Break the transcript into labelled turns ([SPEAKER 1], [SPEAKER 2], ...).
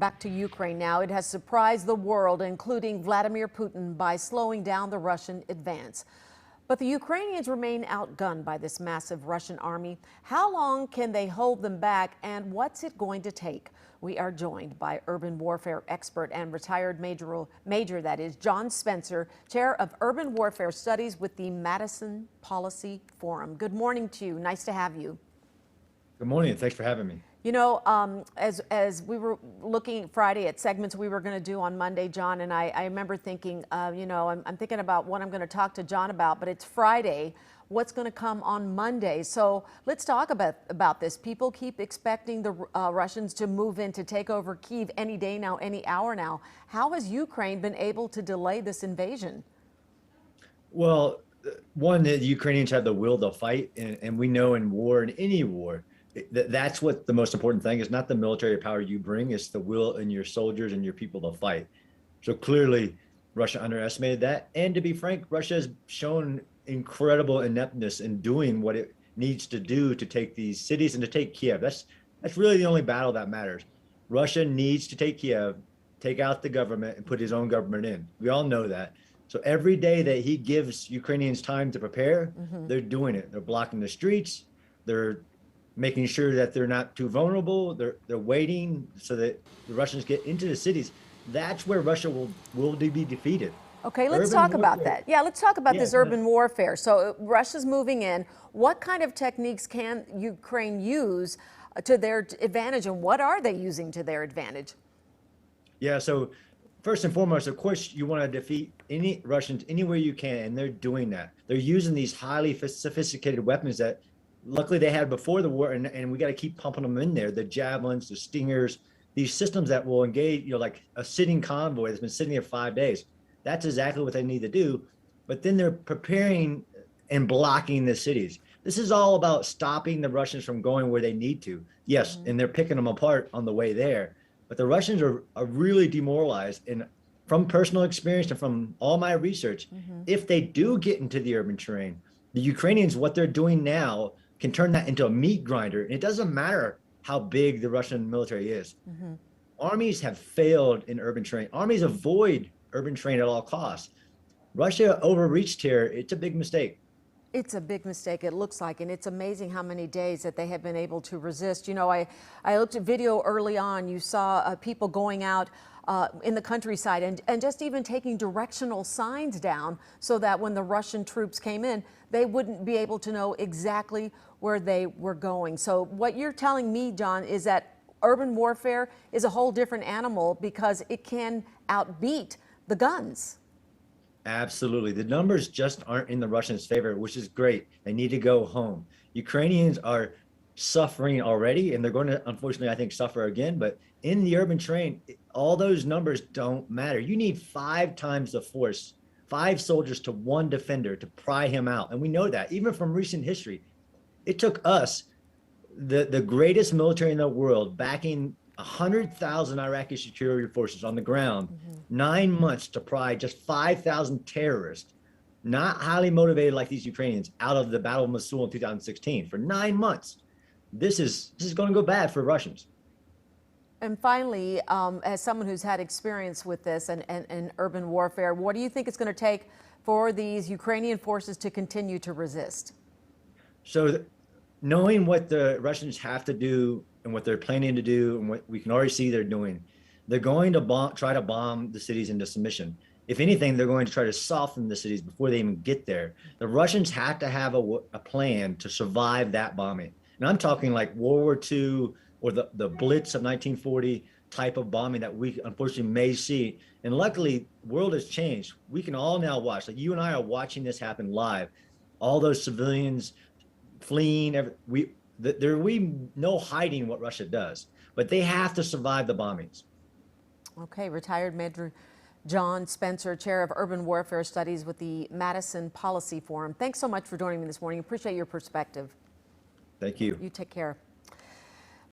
[SPEAKER 1] Back to Ukraine now. It has surprised the world, including Vladimir Putin, by slowing down the Russian advance. But the Ukrainians remain outgunned by this massive Russian army. How long can they hold them back, and what's it going to take? We are joined by urban warfare expert and retired major that is John Spencer, chair of urban warfare studies with the Madison Policy Forum. Good morning to you. Nice to have you.
[SPEAKER 2] Good morning, and thanks for having me.
[SPEAKER 1] You know, as we were looking Friday at segments we were going to do on Monday, John, and I remember thinking, you know, I'm thinking about what I'm going to talk to John about, but it's Friday. What's going to come on Monday? So let's talk about this. People keep expecting the Russians to move in to take over Kyiv any day now, any hour now. How has Ukraine been able to delay this invasion?
[SPEAKER 2] Well, one, the Ukrainians have the will to fight, and we know in war, in any war, that's what the most important thing is. Not the military power you bring, it's the will in your soldiers and your people to fight. So clearly Russia underestimated that, and to be frank, Russia has shown incredible ineptness in doing what it needs to do to take these cities and to take Kiev. That's really the only battle that matters. Russia needs to take Kiev, take out the government, and put his own government in. We all know that. So every day that he gives Ukrainians time to prepare, they're doing it. They're blocking the streets, they're making sure that they're not too vulnerable. They're waiting so that the Russians get into the cities. That's where Russia will be defeated.
[SPEAKER 1] Okay, let's talk about that. Yeah, let's talk about this urban warfare. So Russia's moving in. What kind of techniques can Ukraine use to their advantage, and what are they using to their advantage?
[SPEAKER 2] Yeah, so first and foremost, of course, you want to defeat any Russians anywhere you can, and they're doing that. They're using these highly sophisticated weapons that luckily they had before the war, and we got to keep pumping them in there. The javelins, the stingers, these systems that will engage, you know, like a sitting convoy that's been sitting there 5 days. That's exactly what they need to do. But then they're preparing and blocking the cities. This is all about stopping the Russians from going where they need to. Yes, and they're picking them apart on the way there. But the Russians are really demoralized. And from personal experience and from all my research, if they do get into the urban terrain, the Ukrainians, what they're doing now, can turn that into a meat grinder. And it doesn't matter how big the Russian military is. Armies have failed in urban terrain. Armies avoid urban terrain at all costs. Russia overreached here. It's a big mistake.
[SPEAKER 1] It's a big mistake, it looks like, and it's amazing how many days that they have been able to resist. You know, I looked at video early on. You saw people going out in the countryside and just even taking directional signs down so that when the Russian troops came in, they wouldn't be able to know exactly where they were going. So what you're telling me, John, is that urban warfare is a whole different animal because it can outbeat the guns.
[SPEAKER 2] Absolutely. The numbers just aren't in the Russians' favor, which is great. They need to go home. Ukrainians are suffering already, and they're going to, unfortunately, I think, suffer again. But in the urban terrain, all those numbers don't matter. You need 5 times the force, 5 soldiers to 1 defender to pry him out. And we know that, even from recent history. It took us, the greatest military in the world, backing 100,000 Iraqi security forces on the ground, 9 months to pry just 5,000 terrorists, not highly motivated like these Ukrainians, out of the Battle of Mosul in 2016 for 9 months. This is going to go bad for Russians.
[SPEAKER 1] And finally, as someone who's had experience with this and urban warfare, what do you think it's going to take for these Ukrainian forces to continue to resist?
[SPEAKER 2] So knowing what the Russians have to do and what they're planning to do and what we can already see they're doing, they're going to try to bomb the cities into submission. If anything, they're going to try to soften the cities before they even get there. The Russians have to have a plan to survive that bombing. And I'm talking like World War II or the Blitz of 1940 type of bombing that we unfortunately may see. And luckily, the world has changed. We can all now watch. Like you and I are watching this happen live. All those civilians fleeing. There we no hiding what Russia does, but they have to survive the bombings.
[SPEAKER 1] Okay, retired Major John Spencer, chair of urban warfare studies with the Madison Policy Forum. Thanks so much for joining me this morning. Appreciate your perspective.
[SPEAKER 2] Thank you.
[SPEAKER 1] You take care.